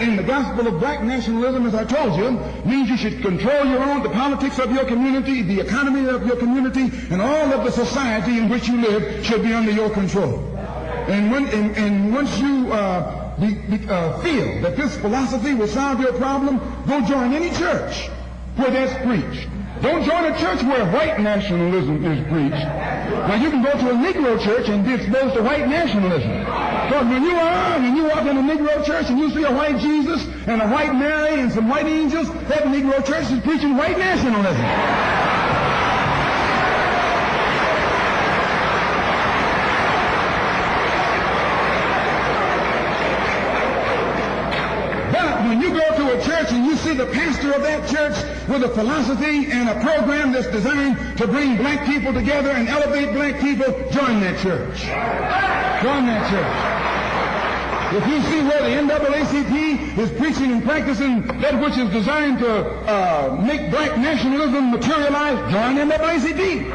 in the gospel of black nationalism, as I told you, means you should control the politics of your community, the economy of your community, and all of the society in which you live should be under your control. And once you feel that this philosophy will solve your problem, go join any church where that's preached. Don't join a church where white nationalism is preached. Now, you can go to a Negro church and be exposed to white nationalism. Because when you walk in a Negro church and you see a white Jesus and a white Mary and some white angels, that Negro church is preaching white nationalism. When you go to a church and you see the pastor of that church with a philosophy and a program that's designed to bring black people together and elevate black people, join that church. Join that church. If you see where the NAACP is preaching and practicing that which is designed to make black nationalism materialize, join NAACP.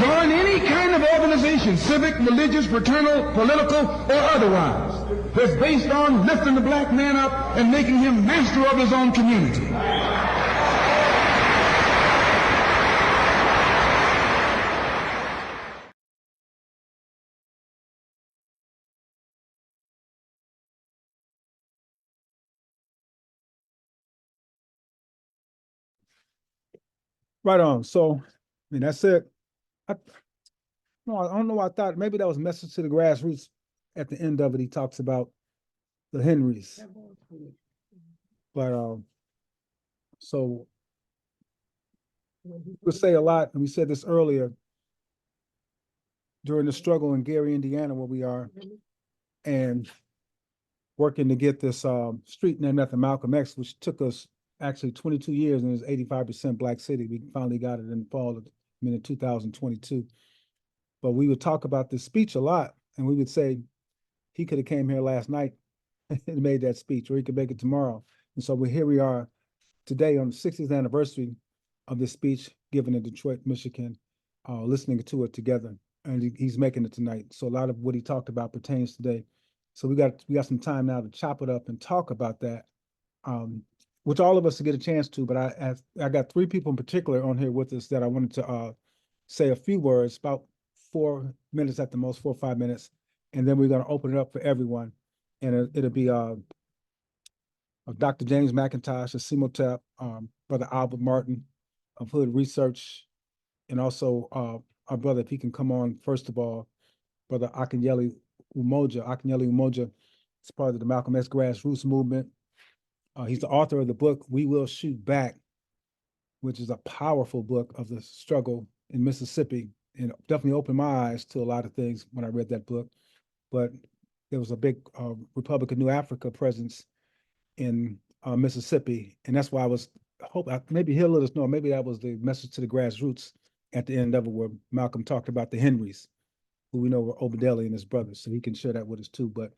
Join any kind of organization, civic, religious, fraternal, political, or otherwise, that's based on lifting the black man up and making him master of his own community. Right on. So, I mean, that's it. I don't know why I thought maybe that was a message to the grassroots at the end of it. He talks about the Henrys. But so we'll say a lot, and we said this earlier during the struggle in Gary, Indiana, where we are, and working to get this street named after Malcolm X, which took us actually 22 years, and it's 85% black city. We finally got it in the fall of, in 2022. But we would talk about this speech a lot, and we would say he could have came here last night and made that speech, or he could make it tomorrow. And so here we are today on the 60th anniversary of this speech given in Detroit, Michigan, listening to it together, and he's making it tonight. So a lot of what he talked about pertains today. So we got some time now to chop it up and talk about that, which all of us will get a chance to. But I got three people in particular on here with us that I wanted to say a few words, about 4 minutes at the most, 4 or 5 minutes, and then we're going to open it up for everyone. And it'll be Dr. James McIntosh of CMOTAP, Brother Albert Martin of Hood Research, and also our brother, if he can come on, first of all, Brother Akinyele Umoja. Akinyele Umoja is part of the Malcolm X grassroots movement. He's the author of the book, We Will Shoot Back, which is a powerful book of the struggle in Mississippi, and definitely opened my eyes to a lot of things when I read that book. But there was a big Republican New Africa presence in Mississippi, and that's why I was maybe he'll let us know, maybe that was the message to the grassroots at the end of it, where Malcolm talked about the Henrys, who we know were Obadeli and his brothers, so he can share that with us too. But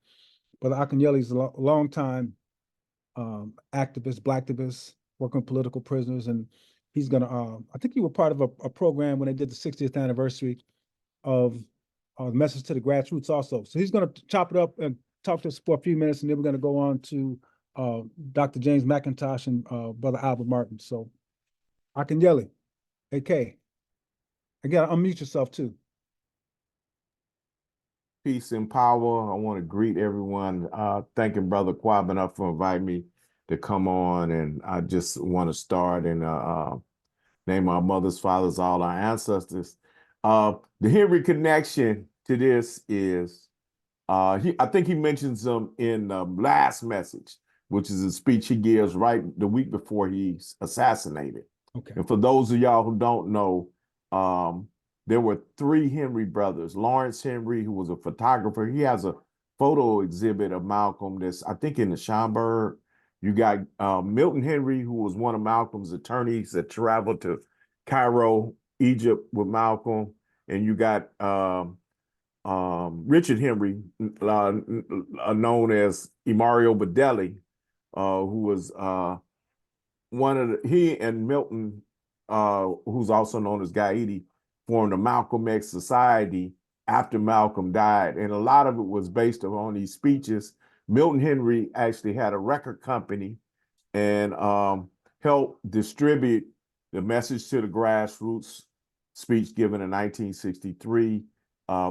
Brother Akinyele is a long time activist, blacktivist, working with political prisoners, and he's gonna, I think you were part of a program when they did the 60th anniversary of Message to the Grassroots also. So he's gonna chop it up and talk to us for a few minutes, and then we're gonna go on to Dr. James McIntosh and Brother Albert Martin. So Akinyele, AK, again, unmute yourself too. Peace and power. I want to greet everyone. Thanking Brother Kwabena for inviting me to come on. And I just want to start and name our mothers, fathers, all our ancestors. The Henry connection to this is, I think he mentions them in the last message, which is a speech he gives right the week before he's assassinated. Okay. And for those of y'all who don't know, there were 3 Henry brothers. Lawrence Henry, who was a photographer, he has a photo exhibit of Malcolm that's, I think, in the Schomburg. You got Milton Henry, who was one of Malcolm's attorneys that traveled to Cairo, Egypt with Malcolm. And you got Richard Henry, known as Imari Obadeli, who was one of the, he and Milton, who's also known as Gaidi, formed the Malcolm X Society after Malcolm died. And a lot of it was based on these speeches Milton Henry actually had a record company and helped distribute the Message to the Grassroots speech given in 1963,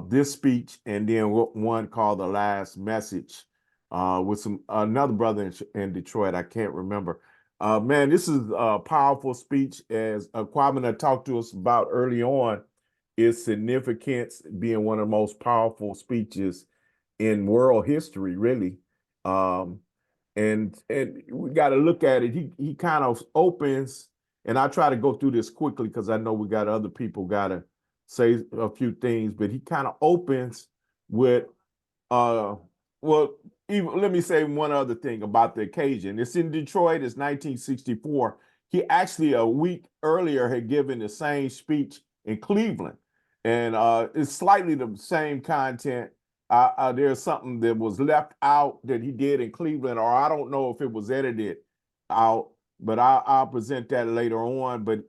this speech, and then one called The Last Message with another brother in Detroit. I can't remember. Man, this is a powerful speech, as Kwabena talked to us about early on, its significance being one of the most powerful speeches in world history, really. And we got to look at it. He kind of opens, and I try to go through this quickly because I know we got other people got to say a few things, but he kind of opens with well, even, let me say one other thing about the occasion. It's in Detroit. It's 1964. He actually a week earlier had given the same speech in Cleveland, and it's slightly the same content. There's something that was left out that he did in Cleveland, or I don't know if it was edited out, but I'll present that later on. But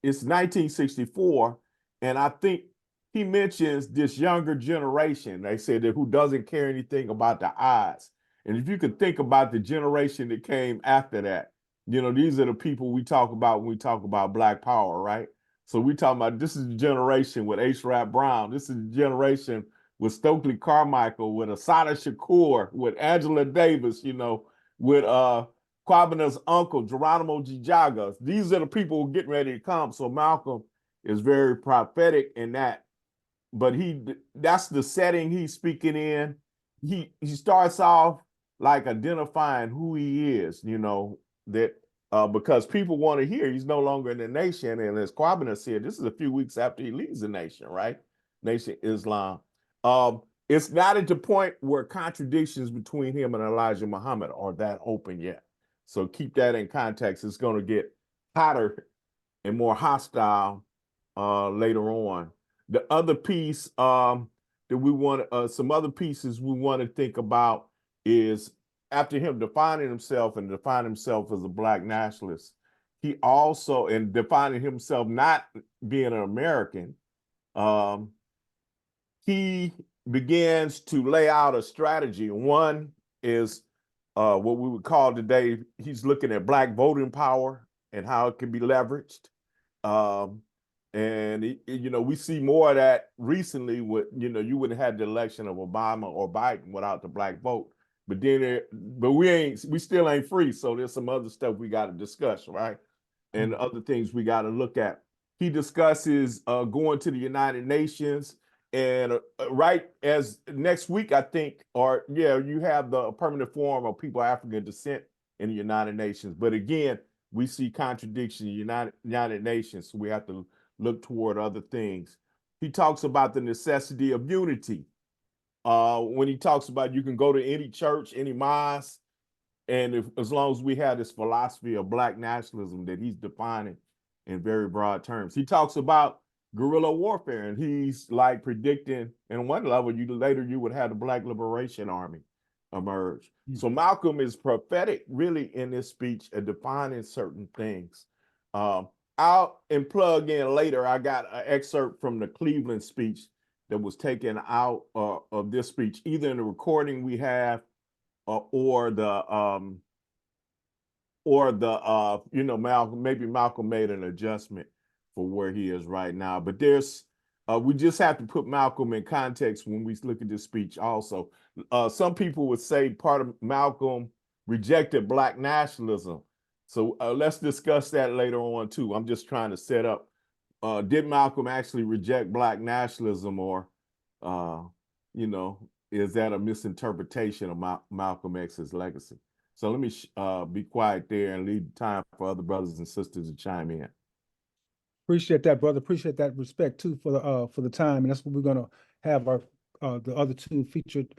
it's 1964, and I think he mentions this younger generation, they said, that who doesn't care anything about the odds. And if you could think about the generation that came after that, you know, these are the people we talk about when we talk about Black Power, right? So we talking about, this is the generation with H. Rap Brown. This is the generation with Stokely Carmichael, with Asada Shakur, with Angela Davis, you know, with Kwabena's uncle, Geronimo Gijaga. These are the people who are getting ready to come. So Malcolm is very prophetic in that. But that's the setting he's speaking in. He starts off like identifying who he is, you know, that because people want to hear he's no longer in the nation. And as Kwabena said, this is a few weeks after he leaves the nation, right? Nation Islam. It's not at the point where contradictions between him and Elijah Muhammad are that open yet. So keep that in context. It's going to get hotter and more hostile later on. The other piece that we want, some other pieces we want to think about is after him defining himself and defining himself as a Black nationalist, he also, and defining himself not being an American, he begins to lay out a strategy. One is what we would call today, he's looking at Black voting power and how it can be leveraged. And you know, we see more of that recently with, you know, you wouldn't have had the election of Obama or Biden without the Black vote. But then, we still ain't free. So there's some other stuff we got to discuss, right? And other things we got to look at. He discusses going to the United Nations, and right as next week, I think, or yeah, you have the permanent forum of people of African descent in the United Nations. But again, we see contradiction in the United Nations. So we have to look toward other things. He talks about the necessity of unity. When he talks about you can go to any church, any mosque, and as long as we have this philosophy of Black nationalism that he's defining in very broad terms. He talks about guerrilla warfare, and he's like predicting, in one level, later you would have the Black Liberation Army emerge. So Malcolm is prophetic, really, in this speech at defining certain things. I'll plug in later. I got an excerpt from the Cleveland speech that was taken out of this speech, either in the recording we have or the you know, Malcolm made an adjustment for where he is right now. But there's we just have to put Malcolm in context when we look at this speech also. Some people would say part of Malcolm rejected Black nationalism. So let's discuss that later on too. I'm just trying to set up, did Malcolm actually reject Black nationalism, or, you know, is that a misinterpretation of Malcolm X's legacy? So let me be quiet there and leave time for other brothers and sisters to chime in. Appreciate that, brother. Appreciate that respect too for the time, and that's what we're gonna have our the other two featured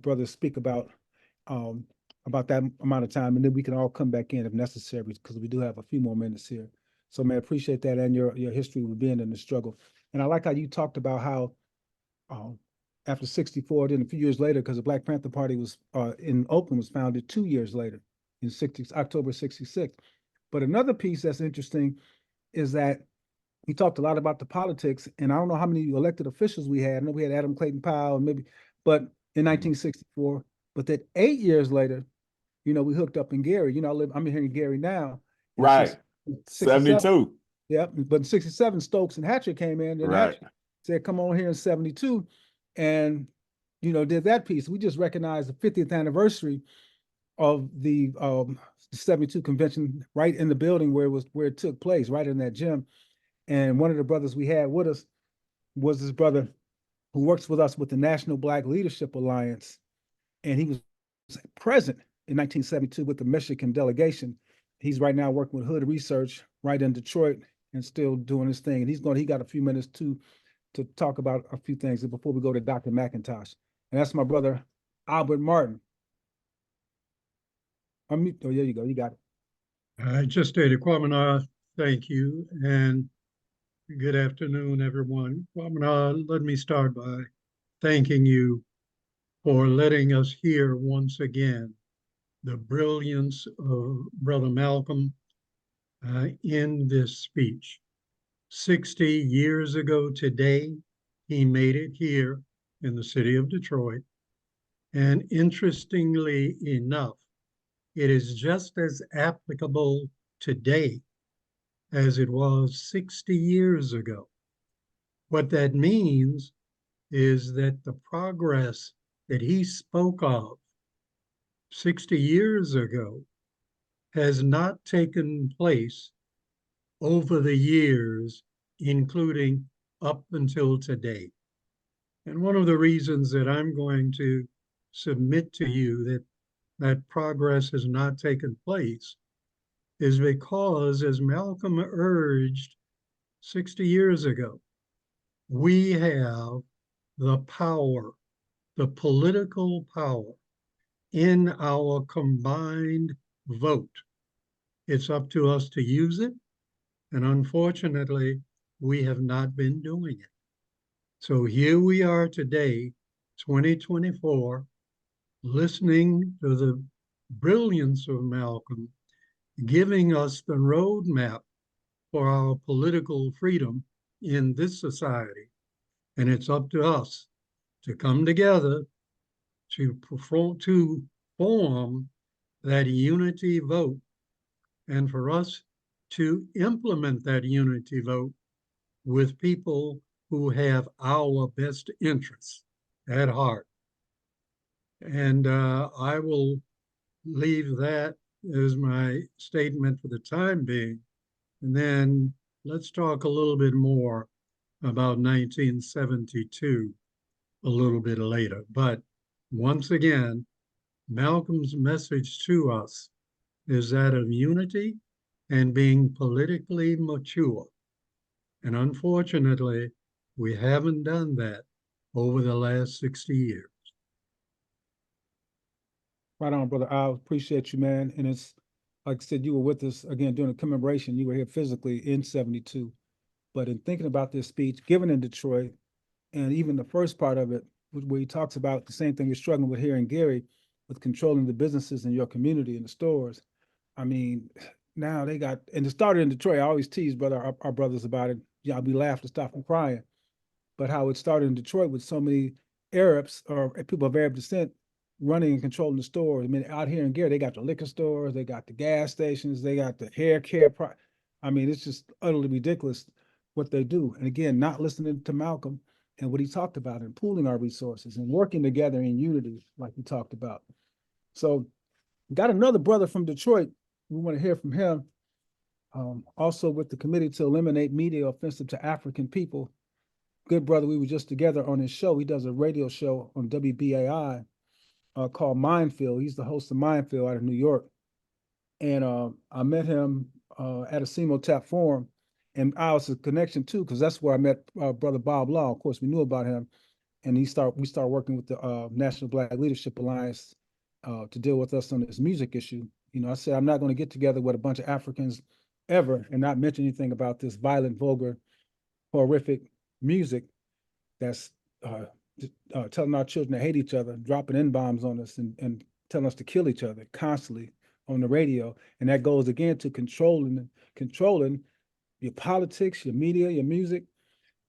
brothers speak about that amount of time, and then we can all come back in if necessary because we do have a few more minutes here. So, man, appreciate that and your history with being in the struggle. And I like how you talked about how after '64, then a few years later, because the Black Panther Party was in Oakland was founded 2 years later in October '66. But another piece that's interesting is that he talked a lot about the politics, and I don't know how many elected officials we had. I know we had Adam Clayton Powell, but in 1964, But then 8 years later, we hooked up in Gary. I'm here in Gary now. Right. 67. 72. Yeah, but in 67, Stokes and Hatcher came in, and Right. Hatcher said, come on here in 72, and, did that piece. We just recognized the 50th anniversary of the 72 convention right in the building where it took place, right in that gym. And one of the brothers we had with us was this brother who works with us with the National Black Leadership Alliance. And he was present in 1972 with the Michigan delegation. He's right now working with Hood Research right in Detroit and still doing his thing. And he got a few minutes to talk about a few things before we go to Dr. McIntosh. And that's my brother, Albert Martin. Oh, there you go. You got it. I just stated, Kwamina, thank you, and good afternoon, everyone. Kwamina, let me start by thanking you for letting us hear once again the brilliance of Brother Malcolm in this speech. 60 years ago today, he made it here in the city of Detroit. And interestingly enough, it is just as applicable today as it was 60 years ago. What that means is that the progress that he spoke of 60 years ago has not taken place over the years, including up until today. And one of the reasons that I'm going to submit to you that progress has not taken place is because, as Malcolm urged 60 years ago, we have the power, the political power in our combined vote. It's up to us to use it. And unfortunately, we have not been doing it. So here we are today, 2024, listening to the brilliance of Malcolm, giving us the roadmap for our political freedom in this society. And it's up to us to come together to form that unity vote, and for us to implement that unity vote with people who have our best interests at heart. And I will leave that as my statement for the time being. And then let's talk a little bit more about 1972 a little bit later. But once again, Malcolm's message to us is that of unity and being politically mature. And unfortunately, we haven't done that over the last 60 years. Right on, brother. I appreciate you, man. And it's like I said, you were with us again during the commemoration. You were here physically in 72. But in thinking about this speech given in Detroit, and even the first part of it, where he talks about the same thing you're struggling with here in Gary, with controlling the businesses in your community and the stores. I mean, now they got, and it started in Detroit. I always tease our brothers about it. Yeah, we laugh to stop from crying. But how it started in Detroit with so many Arabs or people of Arab descent running and controlling the stores. I mean, out here in Gary, they got the liquor stores, they got the gas stations, they got the hair care. I mean, it's just utterly ridiculous what they do. And again, not listening to Malcolm and what he talked about and pooling our resources and working together in unity, like he talked about. So got another brother from Detroit. We want to hear from him. Also with the Committee to Eliminate Media Offensive to African People. Good brother, we were just together on his show. He does a radio show on WBAI called Minefield. He's the host of Minefield out of New York. And I met him at a CMO-TAP forum. And I was a connection too, because that's where I met Brother Bob Law. Of course, we knew about him. And we started working with the National Black Leadership Alliance to deal with us on this music issue. You know, I said, I'm not going to get together with a bunch of Africans ever and not mention anything about this violent, vulgar, horrific music that's telling our children to hate each other, dropping N-bombs on us and telling us to kill each other constantly on the radio. And that goes again to controlling your politics, your media, your music.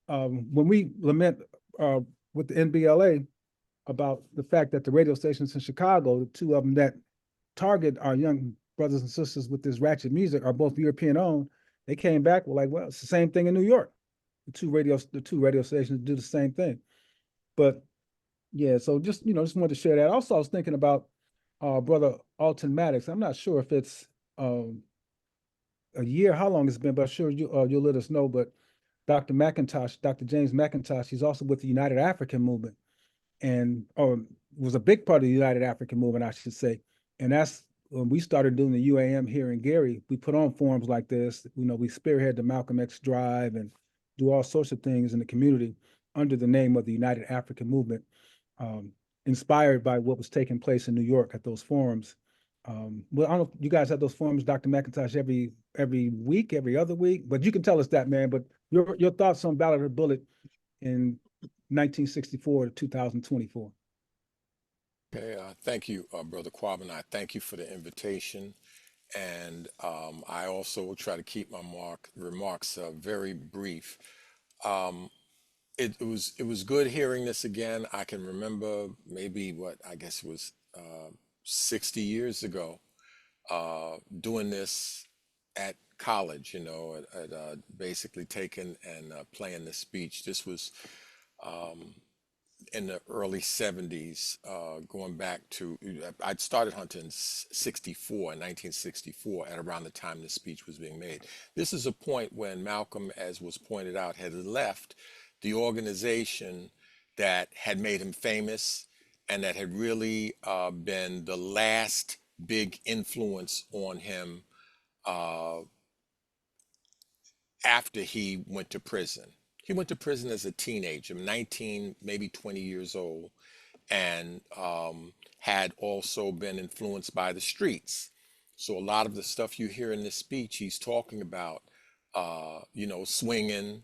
When we lament with the NBLA, about the fact that the radio stations in Chicago, the two of them that target our young brothers and sisters with this ratchet music, are both European owned. They came back with like, well, it's the same thing in New York. The two radio stations do the same thing. But yeah, so just wanted to share that. Also, I was thinking about brother Alton Maddox. I'm not sure if it's a year, how long it's been, but I'm sure you'll let us know. But Dr. McIntosh, Dr. James McIntosh, he's also with the United African Movement, and was a big part of the United African Movement, I should say. And that's when we started doing the UAM here in Gary. We put on forums like this. We spearhead the Malcolm X Drive and do all sorts of things in the community under the name of the United African Movement, inspired by what was taking place in New York at those forums. Well, I don't know if you guys have those forums, Dr. McIntosh, every week, every other week, but you can tell us that, man. But your thoughts on Ballot or Bullet in 1964 to 2024. Okay, thank you, Brother Quabbin. I thank you for the invitation. And I also will try to keep my remarks very brief. It was good hearing this again. I can remember maybe I guess it was 60 years ago, doing this at college, at basically taking and playing this speech. This was in the early 70s, going back to, I'd started hunting in 1964, at around the time this speech was being made. This is a point when Malcolm, as was pointed out, had left the organization that had made him famous and that had really been the last big influence on him after he went to prison. He went to prison as a teenager, 19, maybe 20 years old, and had also been influenced by the streets. So a lot of the stuff you hear in this speech, he's talking about, swinging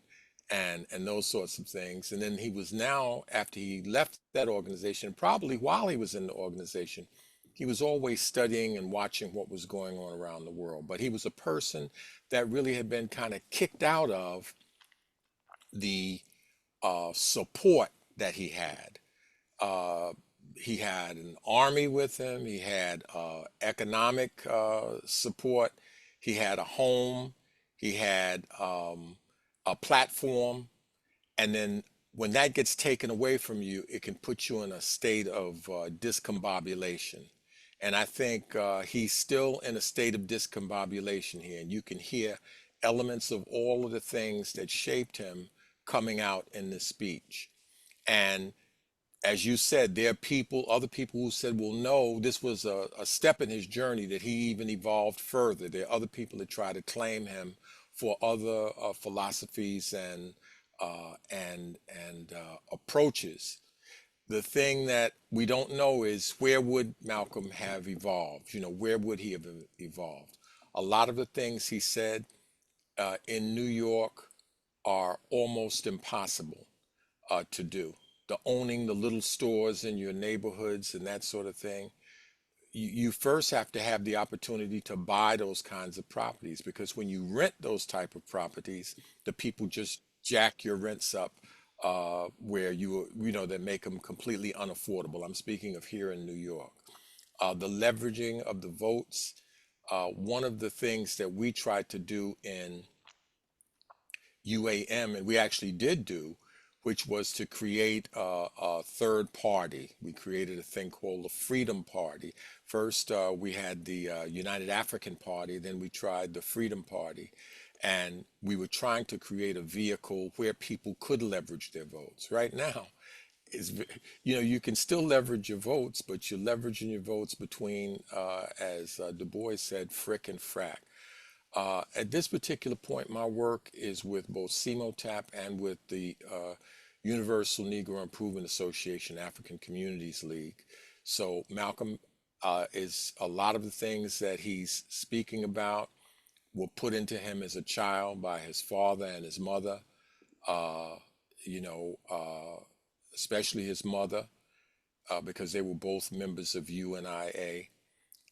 and those sorts of things. And then he was now, after he left that organization, probably while he was in the organization, he was always studying and watching what was going on around the world. But he was a person that really had been kind of kicked out of the support that he had. He had an army with him. He had economic support. He had a home. He had a platform. And then when that gets taken away from you, it can put you in a state of discombobulation. And I think he's still in a state of discombobulation here. And you can hear elements of all of the things that shaped him coming out in this speech. And as you said, there are other people who said, well, no, this was a step in his journey, that he even evolved further. There are other people that try to claim him for other philosophies and approaches. The thing that we don't know is, where would Malcolm have evolved? Where would he have evolved? A lot of the things he said in New York are almost impossible to do. The owning the little stores in your neighborhoods and that sort of thing. You first have to have the opportunity to buy those kinds of properties, because when you rent those type of properties, the people just jack your rents up where that make them completely unaffordable. I'm speaking of here in New York. The leveraging of the votes. One of the things that we tried to do in UAM, and we actually did do, which was to create a third party. We created a thing called the Freedom Party. First, we had the United African Party, then we tried the Freedom Party. And we were trying to create a vehicle where people could leverage their votes. Right now, you can still leverage your votes, but you're leveraging your votes between, as Du Bois said, frick and frack. At this particular point, my work is with both CMOTAP and with the Universal Negro Improvement Association African Communities League. So Malcolm is a lot of the things that he's speaking about were put into him as a child by his father and his mother, especially his mother, because they were both members of UNIA.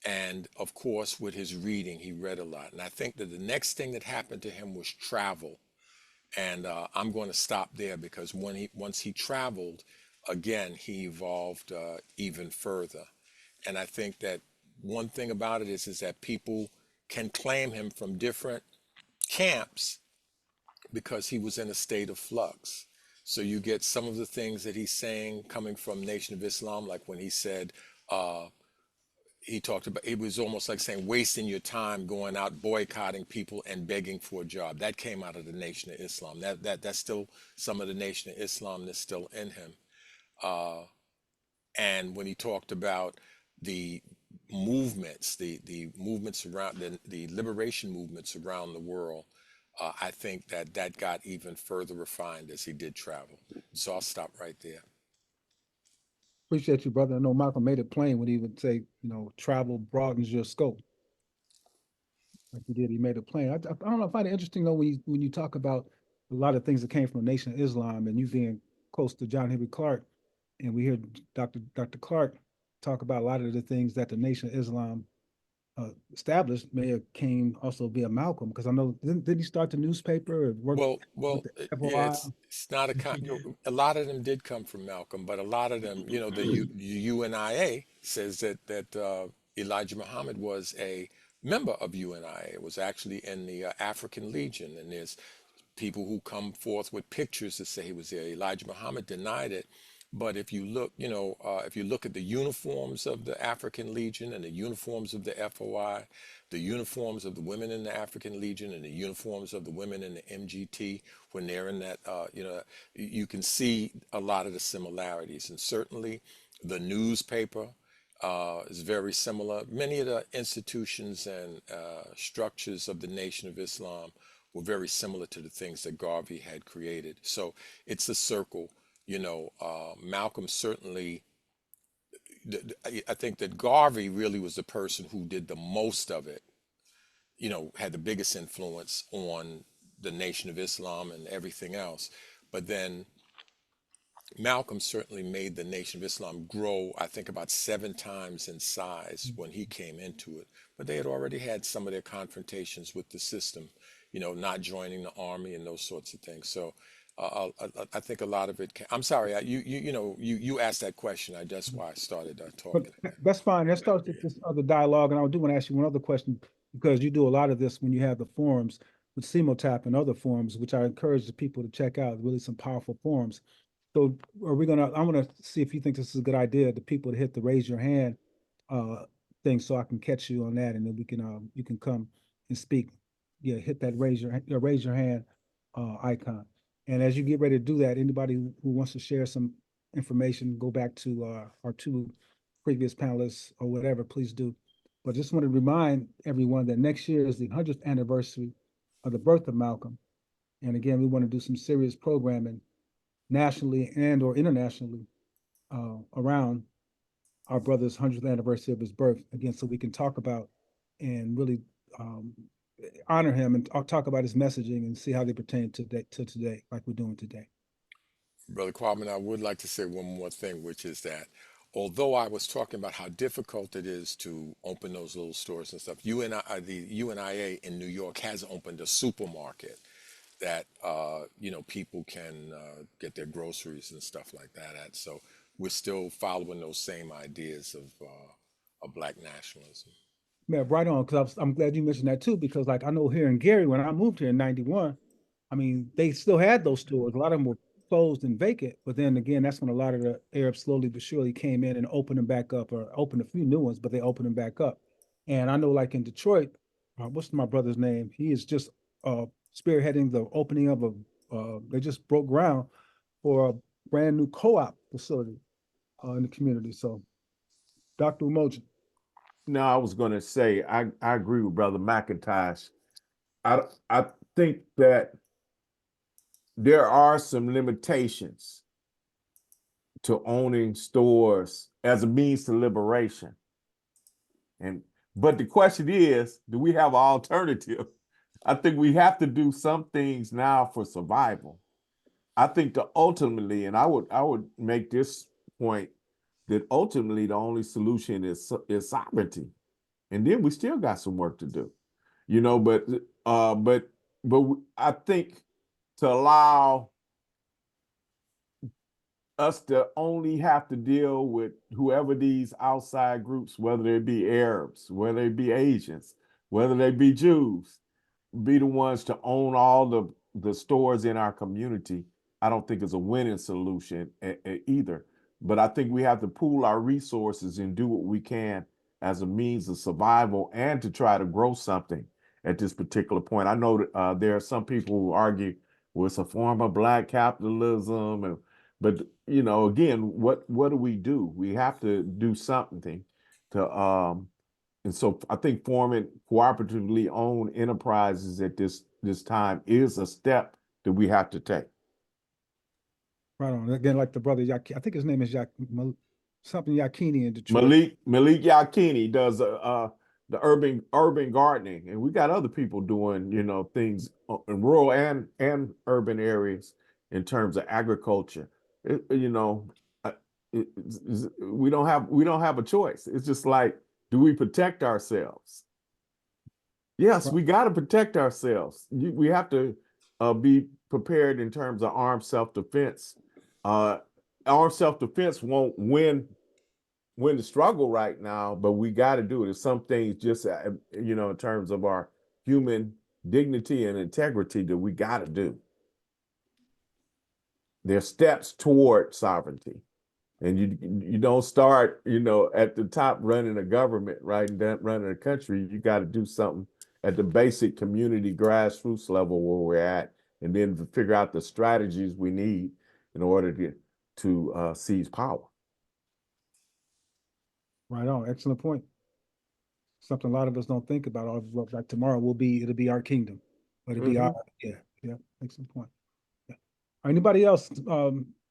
And of course, with his reading, he read a lot. And I think that the next thing that happened to him was travel. And I'm going to stop there, because once he traveled, again, he evolved even further. And I think that one thing about it is that people can claim him from different camps because he was in a state of flux. So you get some of the things that he's saying coming from Nation of Islam, like when he said, he talked about, it was almost like saying wasting your time going out boycotting people and begging for a job. That came out of the Nation of Islam. That's still some of the Nation of Islam that's still in him. And when he talked about the movements, the movements around the liberation movements around the world, I think that got even further refined as he did travel. So I'll stop right there. Appreciate you, brother. I know Malcolm made it plain when he would say, travel broadens your scope. Like he did, he made it plain. I don't know, I find it interesting though when you talk about a lot of things that came from the Nation of Islam and you being close to John Henry Clark, and we hear Dr. Clark talk about a lot of the things that the Nation of Islam established may have came also via Malcolm, because I know didn't he start the newspaper or work with the Yeah, FOI? it's not a lot of them did come from Malcolm, but a lot of them, the UNIA says that Elijah Muhammad was a member of UNIA. It was actually in the African Legion, and there's people who come forth with pictures to say he was there. Elijah Muhammad denied it. But if you look, if you look at the uniforms of the African Legion and the uniforms of the FOI, the uniforms of the women in the African Legion and the uniforms of the women in the MGT, when they're in that, you can see a lot of the similarities. And certainly the newspaper is very similar. Many of the institutions and structures of the Nation of Islam were very similar to the things that Garvey had created. So it's a circle. Malcolm certainly, I think that Garvey really was the person who did the most of it, had the biggest influence on the Nation of Islam and everything else. But then Malcolm certainly made the Nation of Islam grow, I think, about 7 times in size when he came into it. But they had already had some of their confrontations with the system, not joining the army and those sorts of things. So I think a lot of it. I'm sorry, you asked that question. That's why I started But talking. that's fine. Let's start with this other dialogue, and I do want to ask you one other question, because you do a lot of this when you have the forums with CMOTAP and other forums, which I encourage the people to check out. Really, some powerful forums. So, I'm gonna see if you think this is a good idea. The people to hit the raise your hand thing, so I can catch you on that, and then we can you can come and speak. Yeah, hit that raise your hand icon. And as you get ready to do that, anybody who wants to share some information, go back to our 2 previous panelists or whatever, please do. But just want to remind everyone that next year is the 100th anniversary of the birth of Malcolm. And again, we want to do some serious programming nationally and or internationally around our brother's 100th anniversary of his birth, again, so we can talk about and really honor him and talk about his messaging and see how they pertain to today, like we're doing today. Brother Quammen, I would like to say one more thing, which is that although I was talking about how difficult it is to open those little stores and stuff, the UNIA in New York has opened a supermarket that people can get their groceries and stuff like that at. So we're still following those same ideas of Black nationalism. Yeah, right on. Because I'm glad you mentioned that too, because like I know here in Gary, when I moved here in '91, I mean they still had those stores. A lot of them were closed and vacant. But then again, that's when a lot of the Arabs slowly but surely came in and opened them back up, or opened a few new ones, but they opened them back up. And I know, like in Detroit, what's my brother's name? He is just spearheading the opening of they just broke ground for a brand new co-op facility in the community. So, Dr. Umoja. No, I was going to say, I agree with Brother McIntosh. I think that there are some limitations to owning stores as a means to liberation. But the question is, do we have an alternative? I think we have to do some things now for survival. I think that ultimately, and I would make this point, that ultimately the only solution is sovereignty. And then we still got some work to do, but I think to allow us to only have to deal with whoever these outside groups, whether they be Arabs, whether they be Asians, whether they be Jews, be the ones to own all the stores in our community, I don't think is a winning solution either. But I think we have to pool our resources and do what we can as a means of survival and to try to grow something at this particular point. I know that there are some people who argue, well, it's a form of black capitalism, but you know, again, what do? We have to do something to and so I think forming cooperatively owned enterprises at this time is a step that we have to take. Right on. Again, like the brother, I think his name is something Yakini in Detroit. Malik Yakini does the urban gardening, and we got other people doing, you know, things in rural and urban areas in terms of agriculture. You know, we don't have a choice. It's just like, do we protect ourselves? Yes, we got to protect ourselves. We have to be prepared in terms of armed self-defense. Armed self-defense won't win the struggle right now, but we got to do it. There's some things just, you know, in terms of our human dignity and integrity that we got to do. There's steps toward sovereignty. And you don't start, you know, at the top running a government, right, and then running a country. You got to do something at the basic community grassroots level where we're at, and then to figure out the strategies we need in order to seize power. Right on. Excellent point. Something a lot of us don't think about. Like tomorrow it'll be our kingdom, but it'll be our, yeah. Excellent point. Yeah. Anybody else?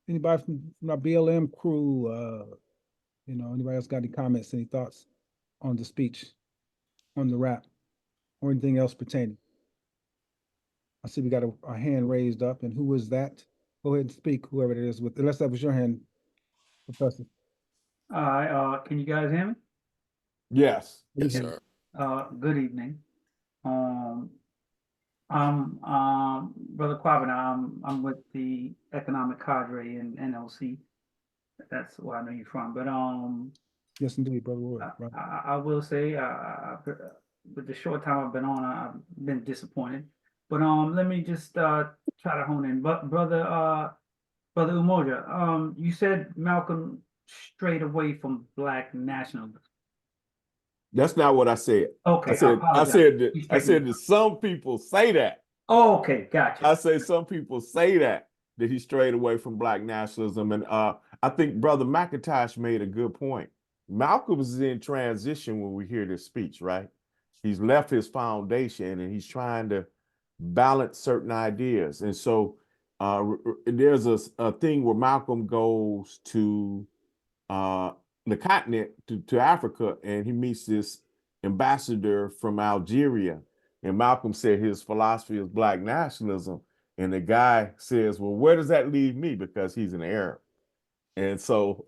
Anybody from our BLM crew? You know, anybody else got any comments, any thoughts on the speech, on the rap, or anything else pertaining? I see we got a hand raised up, and who is that? Go ahead and speak, whoever it is, unless that was your hand, Professor. Can you guys hear me? Yes. Yes, sir. Good evening. I'm Brother Quabin. I'm with the Economic Cadre in NLC. That's where I know you're from. But Yes, indeed, Brother Wood. Right. I will say, with the short time I've been on, I've been disappointed. But let me just try to hone in. But Brother Umoja, you said Malcolm strayed away from Black nationalism. That's not what I said. Okay, I said that some people say that. Oh, okay, gotcha. I say some people say that he strayed away from Black nationalism, and I think Brother McIntosh made a good point. Malcolm is in transition when we hear this speech, right? He's left his foundation and he's trying to balance certain ideas, and so there's a thing where Malcolm goes to the continent, to Africa, and he meets this ambassador from Algeria. And Malcolm said his philosophy is Black nationalism. And the guy says, well, where does that leave me? Because he's an Arab. And so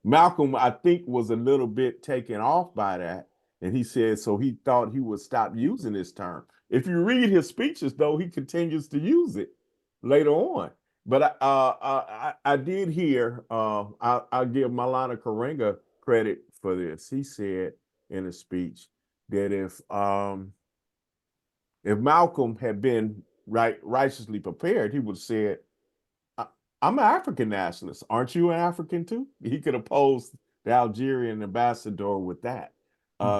Malcolm, I think, was a little bit taken off by that. And he said, so he thought he would stop using this term. If you read his speeches, though, he continues to use it later on. But I did hear, I'll give Maulana Karenga credit for this. He said in a speech that if Malcolm had been righteously prepared, he would have said, I'm an African nationalist. Aren't you an African too? He could have posed the Algerian ambassador with that.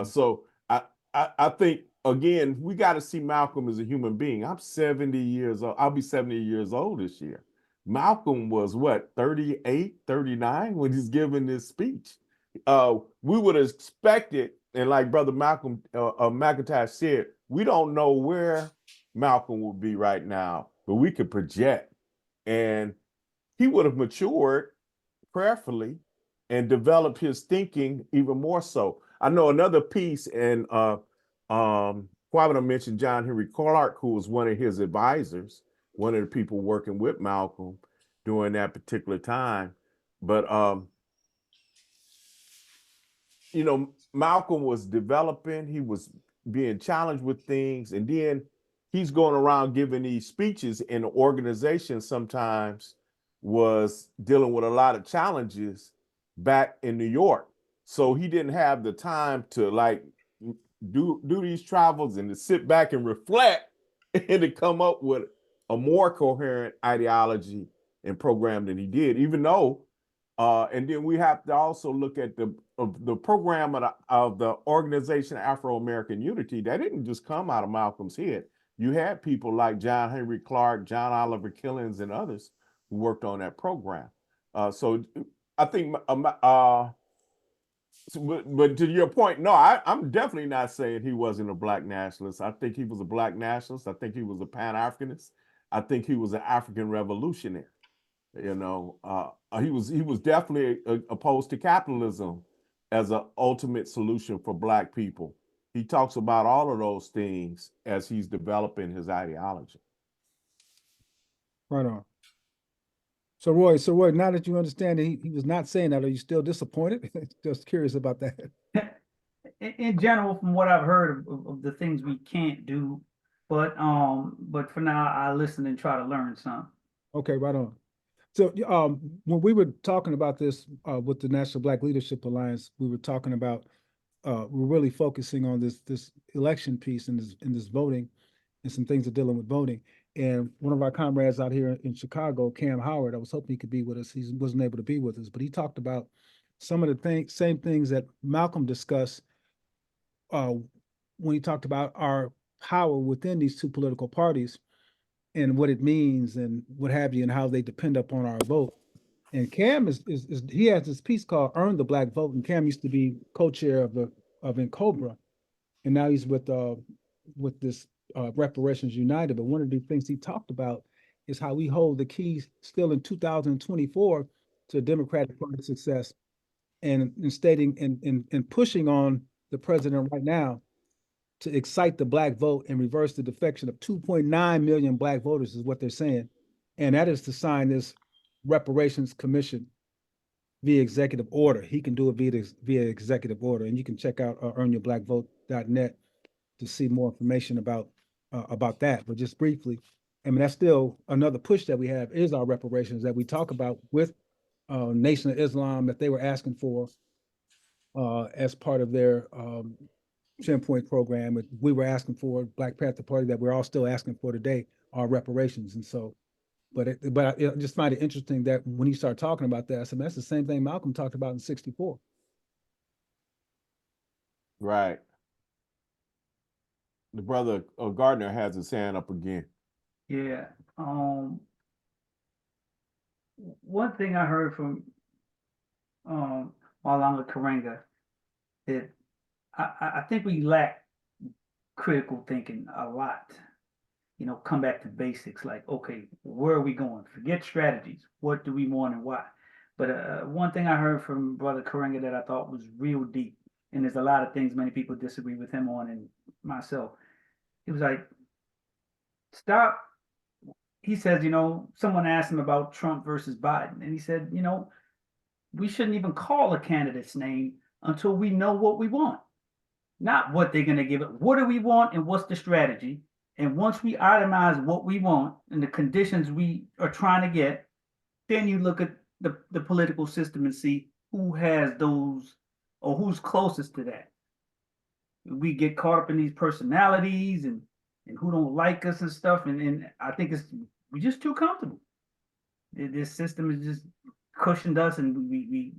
So I think, again, we got to see Malcolm as a human being. I'm 70 years old. I'll be 70 years old this year. Malcolm was what, 38, 39 when he's giving this speech. We would have expected, and like Brother Malcolm McIntosh said, we don't know where Malcolm would be right now, but we could project. And he would have matured prayerfully and developed his thinking even more so. I know another piece, and Kwabena mentioned John Henry Clark, who was one of his advisors, one of the people working with Malcolm during that particular time. But, you know, Malcolm was developing, he was being challenged with things, and then he's going around giving these speeches in organizations sometimes was dealing with a lot of challenges back in New York. So he didn't have the time to like do these travels and to sit back and reflect and to come up with a more coherent ideology and program than he did, even though and then we have to also look at the program of the Organization Afro-American Unity. That didn't just come out of Malcolm's head. You had people like John Henry Clark, John Oliver Killings, and others who worked on that program. So I think, but to your point, no, I'm definitely not saying he wasn't a black nationalist. I think he was a black nationalist. I think he was a Pan-Africanist. I think he was an African revolutionary. You know, he was definitely opposed to capitalism as an ultimate solution for black people. He talks about all of those things as he's developing his ideology. Right on. So Roy, now that you understand that he was not saying that, are you still disappointed? Just curious about that. In general, from what I've heard of the things we can't do, but for now, I listen and try to learn some. Okay, right on. So when we were talking about this with the National Black Leadership Alliance, we were talking about we're really focusing on this election piece and this voting and some things that dealing with voting. And one of our comrades out here in Chicago, Cam Howard, I was hoping he could be with us. He wasn't able to be with us, but he talked about some of the same things that Malcolm discussed when he talked about our power within these two political parties and what it means and what have you, and how they depend upon our vote. And Cam is he has this piece called "Earn the Black Vote," and Cam used to be co-chair of Cobra, and now he's with this Reparations United. But one of the things he talked about is how we hold the keys still in 2024 to Democratic Party success, and stating and pushing on the president right now to excite the black vote and reverse the defection of 2.9 million black voters is what they're saying. And that is to sign this reparations commission via executive order. He can do it via executive order. And you can check out earnyourblackvote.net to see more information about that. But just briefly, I mean, that's still another push that we have is our reparations that we talk about with Nation of Islam that they were asking for as part of their 10-point program. We were asking for Black Panther Party that we're all still asking for today are reparations. And so, but I just find it interesting that when you start talking about that, I said, that's the same thing Malcolm talked about in '64. Right. The brother Gardner has his hand up again. Yeah. One thing I heard from Malanga Karenga that I think we lack critical thinking a lot. You know, come back to basics like, okay, where are we going? Forget strategies. What do we want and why? But one thing I heard from Brother Karenga that I thought was real deep, and there's a lot of things many people disagree with him on and myself. He was like, stop. He says, someone asked him about Trump versus Biden, and he said, we shouldn't even call a candidate's name until we know what we want. Not what they're going to give it. What do we want and what's the strategy? And once we itemize what we want and the conditions we are trying to get, then you look at the political system and see who has those or who's closest to that. We get caught up in these personalities and who don't like us and stuff. And I think we're just too comfortable. This system is just cushioned us and we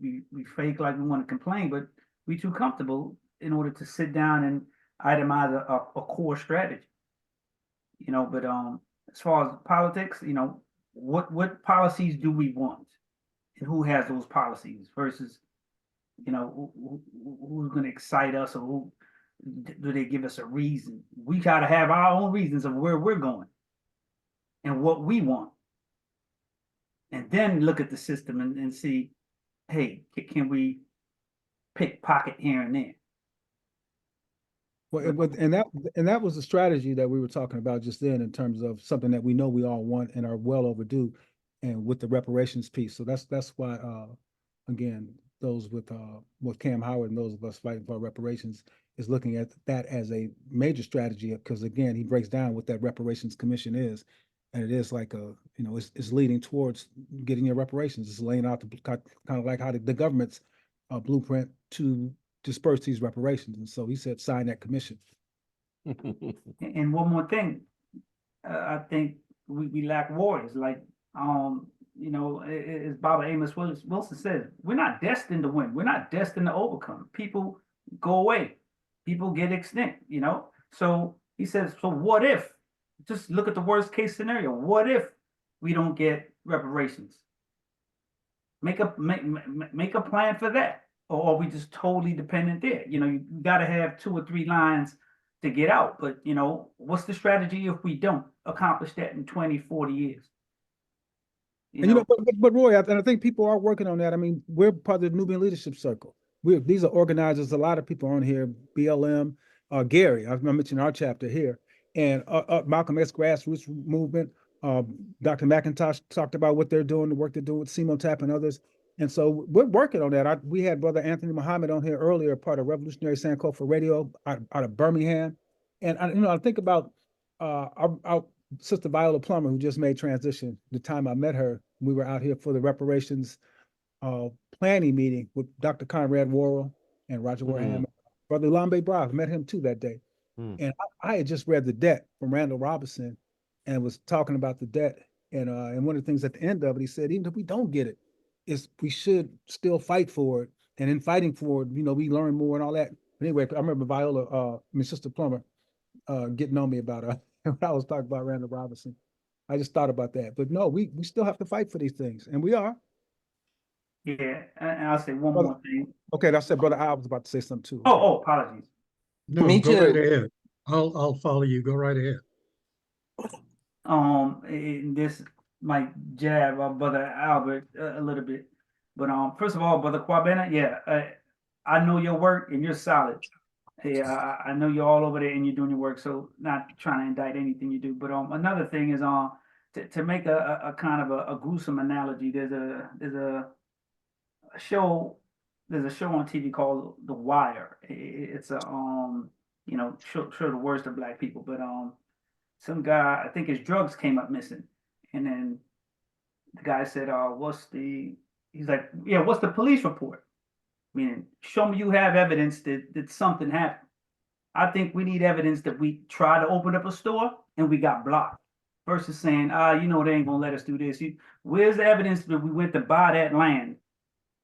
fake like we want to complain, but we're too comfortable in order to sit down and itemize a core strategy. But as far as politics, what policies do we want and who has those policies versus, who's going to excite us or who do they give us a reason? We got to have our own reasons of where we're going and what we want. And then look at the system and see, hey, can we pickpocket here and there? Well, and that was the strategy that we were talking about just then in terms of something that we know we all want and are well overdue, and with the reparations piece. So that's why, again, those with Cam Howard and those of us fighting for reparations is looking at that as a major strategy, because again, he breaks down what that reparations commission is, And it is like it's leading towards getting your reparations. It's laying out kind of like how the government's blueprint to disperse these reparations. And so he said, sign that commission. And one more thing, I think we lack warriors. Like, as Baba Amos Wilson says, we're not destined to win. We're not destined to overcome. People go away. People get extinct, So he says, so what if? Just look at the worst case scenario. What if we don't get reparations? Make a plan for that. Or are we just totally dependent there? You got to have 2 or 3 lines to get out. But, what's the strategy if we don't accomplish that in 20, 40 years? But Roy, and I think people are working on that. I mean, we're part of the Nubian Leadership Circle. These are organizers. A lot of people on here, BLM, Gary, I mentioned our chapter here, and Malcolm X grassroots movement. Dr. McIntosh talked about what they're doing, the work they're doing with CMOTAP and others. And so we're working on that. We had Brother Anthony Muhammad on here earlier, part of Revolutionary Sankofa Radio out of Birmingham. And I think about our Sister Viola Plummer, who just made transition. The time I met her, we were out here for the reparations planning meeting with Dr. Conrad Worrell and Roger Wareham. Brother Lambe Brock, met him too that day. And I had just read The Debt from Randall Robinson and was talking about the debt. And one of the things at the end of it, he said, even if we don't get it, we should still fight for it. And in fighting for it, we learn more and all that. But anyway, I remember Sister Plummer, getting on me about when I was talking about Randall Robinson. I just thought about that. But no, we still have to fight for these things. And we are. Yeah, and I'll say one more thing. Okay, I said Brother Al was about to say something too. Oh, apologies. No, Me go too. right ahead. I'll follow you. Go right ahead. This might jab our brother Albert a little bit, but first of all, brother Kwabena, I know your work and you're solid. Yeah, I know you're all over there and you're doing your work. So not trying to indict anything you do, but another thing is to make a kind of a gruesome analogy. There's a show. There's a show on TV called The Wire. It's a show the worst of black people, but some guy, I think his drugs came up missing, and then the guy said, he's like, yeah, what's the police report? Meaning, show me you have evidence that something happened. I think we need evidence that we tried to open up a store and we got blocked. Versus saying, they ain't gonna let us do this. Where's the evidence that we went to buy that land,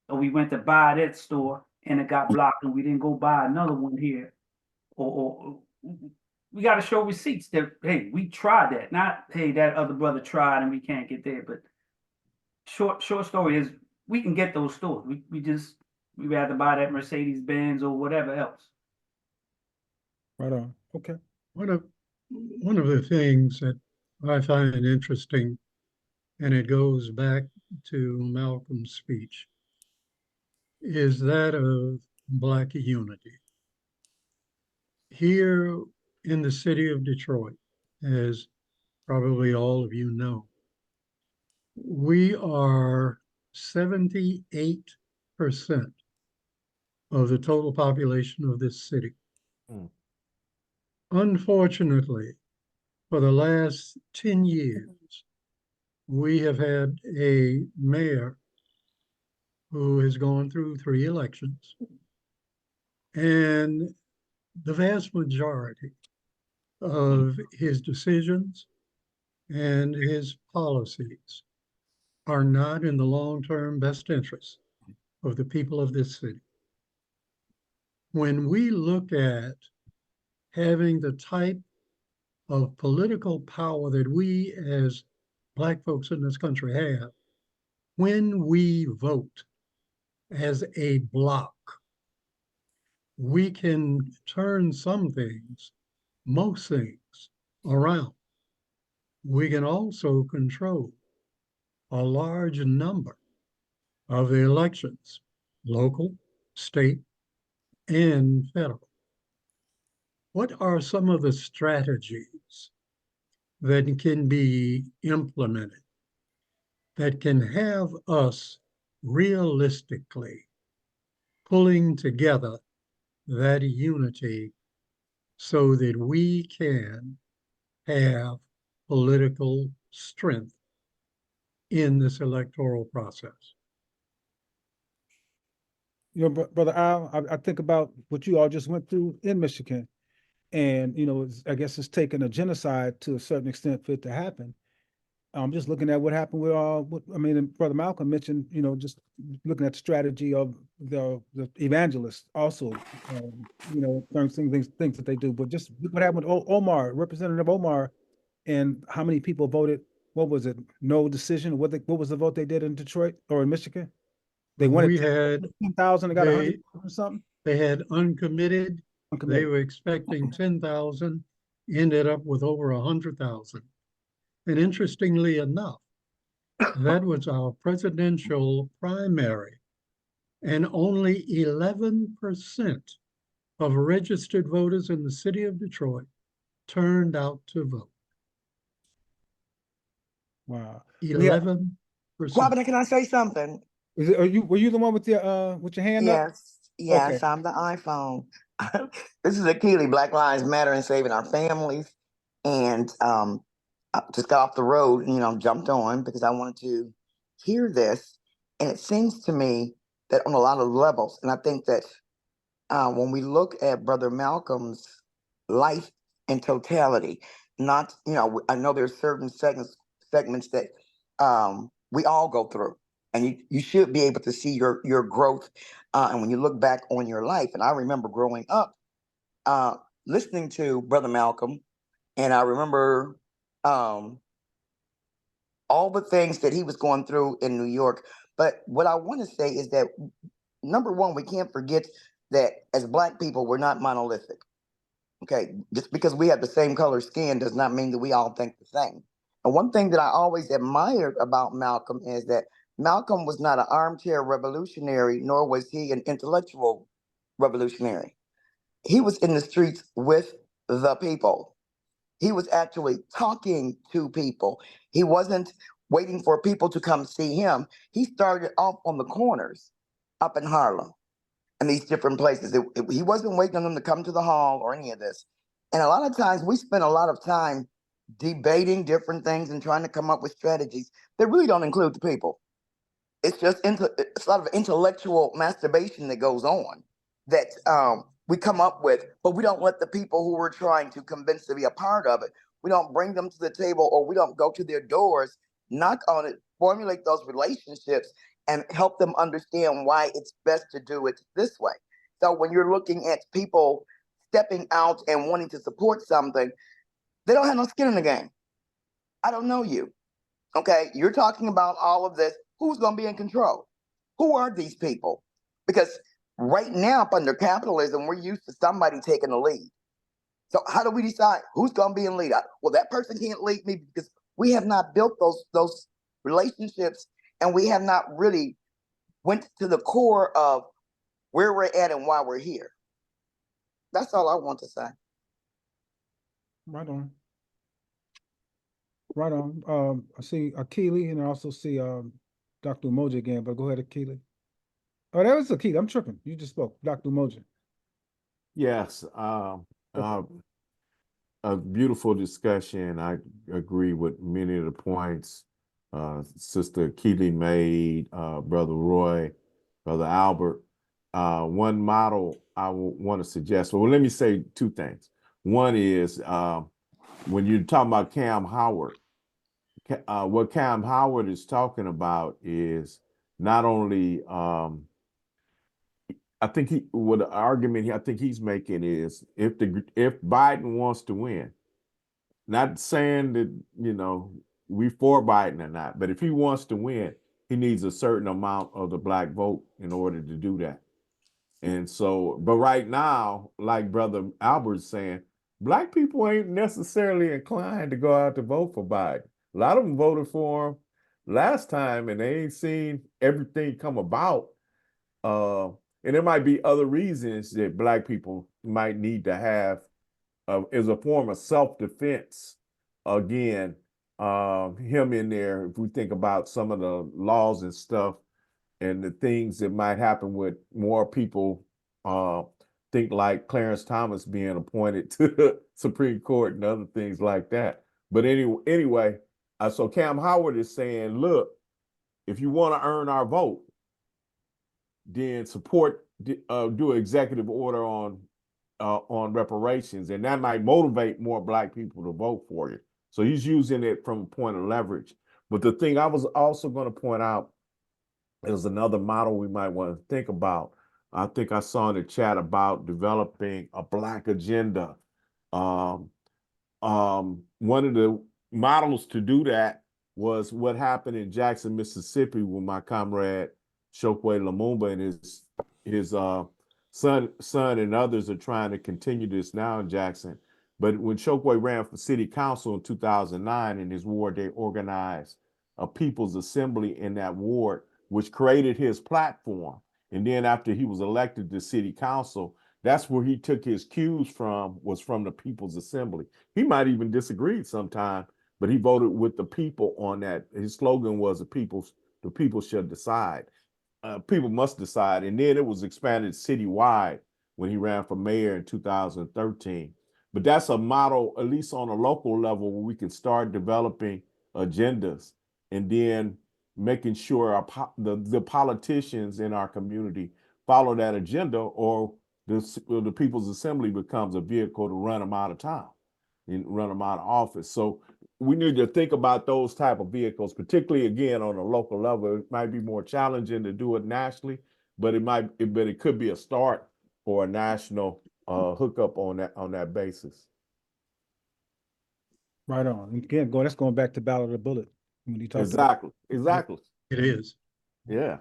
or we went to buy that store and it got blocked, and we didn't go buy another one here, or we got to show receipts that, hey, we tried that. Not, hey, that other brother tried and we can't get there. But short story is, we can get those stores. We rather buy that Mercedes Benz or whatever else. Right on. Okay. One of the things that I find interesting, and it goes back to Malcolm's speech, is that of Black unity. Here in the city of Detroit, as probably all of you know, we are 78% of the total population of this city. Unfortunately, for the last 10 years, we have had a mayor who has gone through 3 elections, and the vast majority of his decisions and his policies are not in the long-term best interests of the people of this city. When we look at having the type of political power that we as Black folks in this country have, when we vote as a block, we can turn some things, most things, around. We can also control a large number of the elections, local, state, and federal. What are some of the strategies that can be implemented that can have us realistically pulling together that unity so that we can have political strength in this electoral process. You know, Brother Al, I think about what you all just went through in Michigan. And, you know, I guess it's taken a genocide to a certain extent for it to happen. I'm just looking at what happened with, I mean, and Brother Malcolm mentioned, you know, just looking at the strategy of the evangelists also, you know, certain things that they do. But just look what happened with Omar, Representative Omar, and how many people voted. What was it? No decision. What was the vote they did in Detroit or in Michigan? They wanted We had 10,000. They got 100 or something. They had uncommitted. They Uncommitted. were expecting 10,000, ended up with over 100,000. And interestingly enough, that was our presidential primary, and only 11% of registered voters in the city of Detroit turned out to vote. Wow. 11%. Quabina, can I say something? Were you the one with your hand up? Yes, Okay. I'm the iPhone. This is Akili, Black Lives Matter and Saving Our Families. And I just got off the road, you know, jumped on because I wanted to hear this. And it seems to me that on a lot of levels, and I think that when we look at Brother Malcolm's life in totality, not, you know, I know there's certain segments that we all go through, and you should be able to see your growth. And when you look back on your life, and I remember growing up listening to Brother Malcolm, and I remember all the things that he was going through in New York. But what I want to say is that, number one, we can't forget that as Black people, we're not monolithic. Okay, just because we have the same color skin does not mean that we all think the same. And one thing that I always admired about Malcolm is that Malcolm was not an armchair revolutionary, nor was he an intellectual revolutionary. He was in the streets with the people. He was actually talking to people. He wasn't waiting for people to come see him. He started off on the corners up in Harlem and these different places. He wasn't waiting on them to come to the hall or any of this. And a lot of times we spend a lot of time debating different things and trying to come up with strategies that really don't include the people. It's just it's a lot of intellectual masturbation that goes on that we come up with, but we don't let the people who we're trying to convince to be a part of it, we don't bring them to the table, or we don't go to their doors, knock on it, formulate those relationships, and help them understand why it's best to do it this way. So when you're looking at people stepping out and wanting to support something, they don't have no skin in the game. I don't know you. Okay, you're talking about all of this. Who's going to be in control? Who are these people? Because right now, up under capitalism, we're used to somebody taking the lead. So how do we decide who's going to be in lead? Well, that person can't lead me because we have not built those relationships, and we have not really went to the core of where we're at and why we're here. That's all I want to say. Right on. Right on. I see Akili, and I also see Dr. Umoja again, but go ahead, Akili. Oh, that was Akili. I'm tripping. You just spoke. Dr. Umoja. Yes, a beautiful discussion. I agree with many of the points Sister Keely made, Brother Roy, Brother Albert. One model I want to suggest, well, let me say two things. One is when you're talking about Cam Howard, what Cam Howard is talking about is not only, I think what the argument I think he's making is if Biden wants to win, not saying that, you know, we for Biden or not, but if he wants to win, he needs a certain amount of the Black vote in order to do that. And so, but right now, like Brother Albert's saying, Black people ain't necessarily inclined to go out to vote for Biden. A lot of them voted for him last time, and they ain't seen everything come about. And there might be other reasons that Black people might need to have as a form of self-defense. Again, him in there, if we think about some of the laws and stuff and the things that might happen with more people, think like Clarence Thomas being appointed to the Supreme Court and other things like that. But anyway, So Cam Howard is saying, look, if you want to earn our vote, then support, do an executive order on reparations, and that might motivate more Black people to vote for you. So he's using it from a point of leverage. But the thing I was also going to point out is another model we might want to think about. I think I saw in the chat about developing a Black agenda. Um, one of the models to do that was what happened in Jackson, Mississippi, with my comrade Chokwe Lumumba and his son and others are trying to continue this now in Jackson. But when Chokwe ran for city council in 2009 in his ward, they organized a people's assembly in that ward, which created his platform. And then after he was elected to city council, that's where he took his cues from, was from the People's Assembly. He might even disagreed sometime, but he voted with the people on that. His slogan was the people should decide. People must decide. And then it was expanded citywide when he ran for mayor in 2013. But that's a model, at least on a local level, where we can start developing agendas and then making sure the politicians in our community follow that agenda, or the People's Assembly becomes a vehicle to run them out of town and run them out of office. So we need to think about those type of vehicles, particularly again on a local level. It might be more challenging to do it nationally, but it could be a start for a national hookup on that basis. Right on. And again, that's going back to Ballot or Bullet when you talk Exactly. It is. Yeah.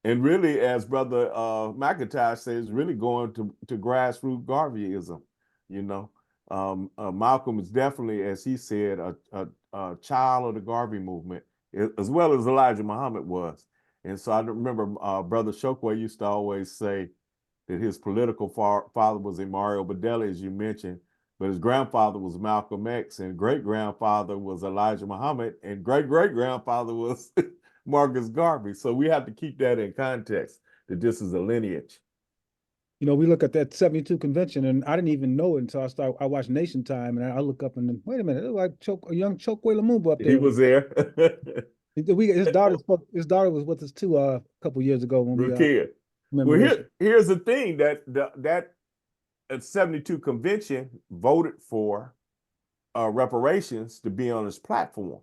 And really, as Brother McIntyre says, really going to grassroots Garveyism. Malcolm is definitely, as he said, a child of the Garvey movement, as well as Elijah Muhammad was. And so I remember Brother Chokwe used to always say that his political father was Mario Bedeli, as you mentioned, but his grandfather was Malcolm X, and great-grandfather was Elijah Muhammad, and great-great-grandfather was Marcus Garvey. So we have to keep that in context, that this is a lineage. We look at that 72 convention, and I didn't even know it until I watched Nation Time, and I look up and then, wait a minute, it looked like a young Chokwe Lumumba up there. He was there. His daughter was with us too a couple years ago when Well, here's the thing, that 72 convention voted for reparations to be on its platform.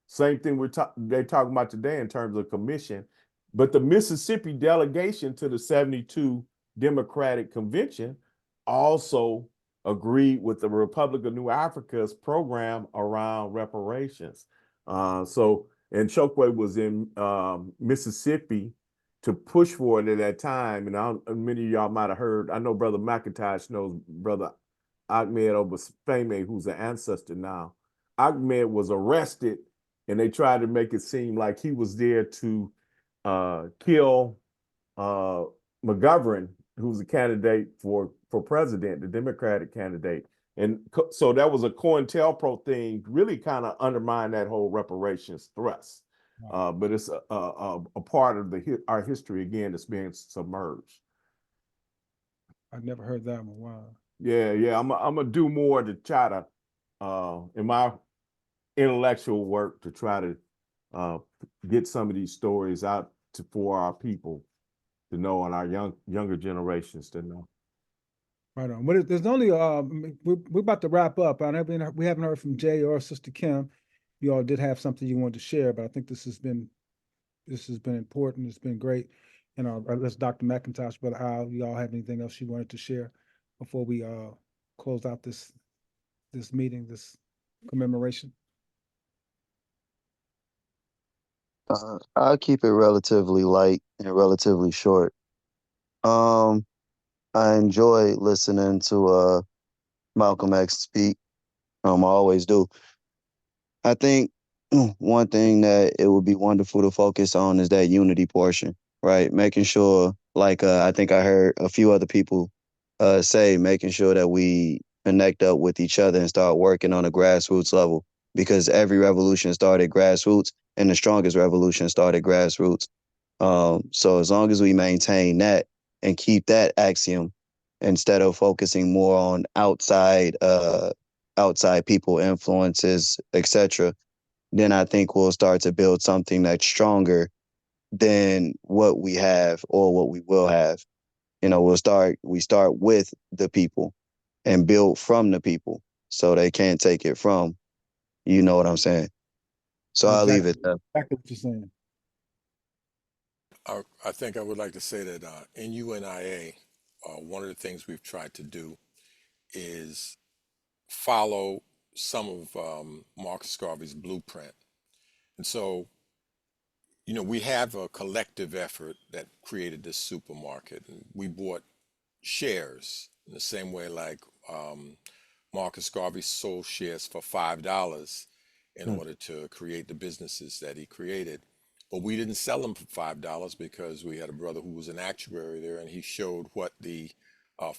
Same thing they're talking about today in terms of commission. But the Mississippi delegation to the 72 Democratic Convention also agreed with the Republic of New Africa's program around reparations. And Chokwe was in Mississippi to push for it at that time. And many of y'all might have heard, I know Brother McIntosh knows Brother Ahmed Obafemi, who's an ancestor now. Ahmed was arrested, and they tried to make it seem like he was there to kill McGovern, who's a candidate for president, the Democratic candidate. And so that was a COINTELPRO thing, really kind of undermined that whole reparations thrust. But it's a part of our history, again, that's being submerged. I've never heard that one. Wow. Yeah. I'm gonna do more to try to, in my intellectual work, to try to get some of these stories out for our people to know, and our younger generations to know. Right on. But there's only we're about to wrap up. We haven't heard from Jay or Sister Kim. You all did have something you wanted to share, but I think this has been important. It's been great. And let's Dr. McIntosh, Brother Al, you all have anything else you wanted to share before we close out this meeting, this commemoration? I'll keep it relatively light and relatively short. I enjoy listening to Malcolm X speak. I always do. I think one thing that it would be wonderful to focus on is that unity portion, right? Making sure, like I think I heard a few other people say, making sure that we connect up with each other and start working on a grassroots level, because every revolution started grassroots, and the strongest revolution started grassroots. So as long as we maintain that and keep that axiom, instead of focusing more on outside people, influences, etc., then I think we'll start to build something that's stronger than what we have or what we will have. We start with the people and build from the people so they can't take it from, you know what I'm saying? So I'll leave Exactly, it there. exactly what you're saying. I think I would like to say that in UNIA, one of the things we've tried to do is follow some of Marcus Garvey's blueprint. And so, we have a collective effort that created this supermarket, and we bought shares in the same way like Marcus Garvey sold shares for $5 in order to create the businesses that he created. But we didn't sell them for $5 because we had a brother who was an actuary there, and he showed what the what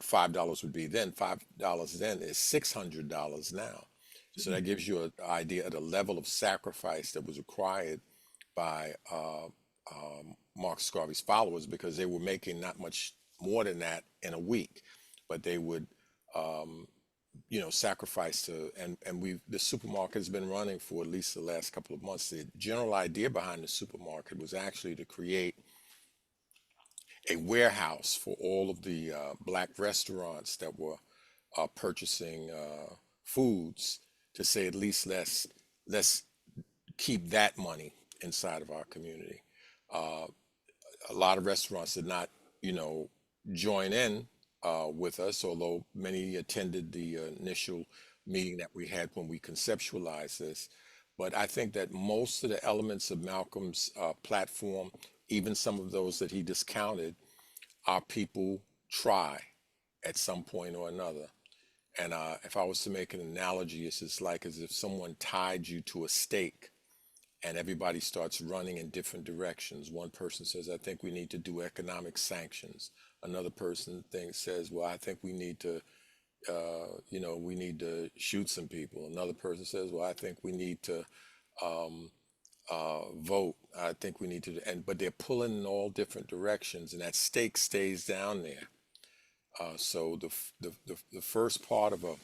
$5 would be then. $5 then is $600 now. So that gives you an idea of the level of sacrifice that was required by Marcus Garvey's followers, because they were making not much more than that in a week, but they would sacrifice to, and the supermarket has been running for at least the last couple of months. The general idea behind the supermarket was actually to create a warehouse for all of the black restaurants that were purchasing foods, to say at least let's keep that money inside of our community. A lot of restaurants did not, join in with us, although many attended the initial meeting that we had when we conceptualized this. But I think that most of the elements of Malcolm's platform, even some of those that he discounted, our people try at some point or another. And if I was to make an analogy, it's just like as if someone tied you to a stake and everybody starts running in different directions. One person says, I think we need to do economic sanctions. Another person says, well, I think we need to, we need to shoot some people. Another person says, well, I think we need to vote. I think we need to, but they're pulling in all different directions, and that stake stays down there. So the first part of a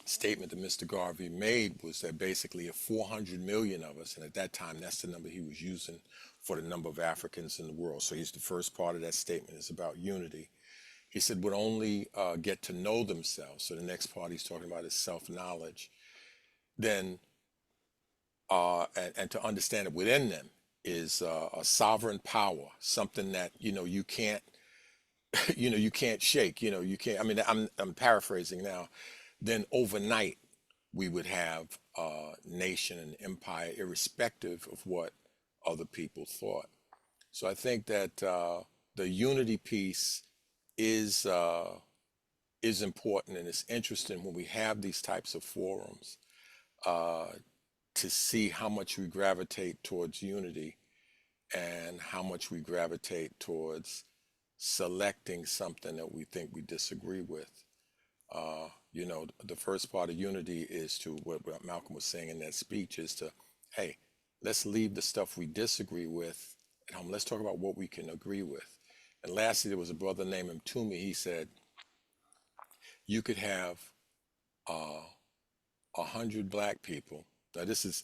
statement that Mr. Garvey made was that basically if 400 million of us, and at that time that's the number he was using for the number of Africans in the world. So he's the first part of that statement is about unity. He said would only get to know themselves. So the next part he's talking about is self-knowledge. Then and to understand it within them is a sovereign power, something that you can't you can't shake. You can't. I mean, I'm paraphrasing now. Then overnight we would have a nation and empire, irrespective of what other people thought. So I think that the unity piece is important, and it's interesting when we have these types of forums to see how much we gravitate towards unity and how much we gravitate towards selecting something that we think we disagree with. The first part of unity is to what Malcolm was saying in that speech is to, hey, let's leave the stuff we disagree with at home. Let's talk about what we can agree with. And lastly, there was a brother named Toomey. He said, you could have 100 black people. Now this is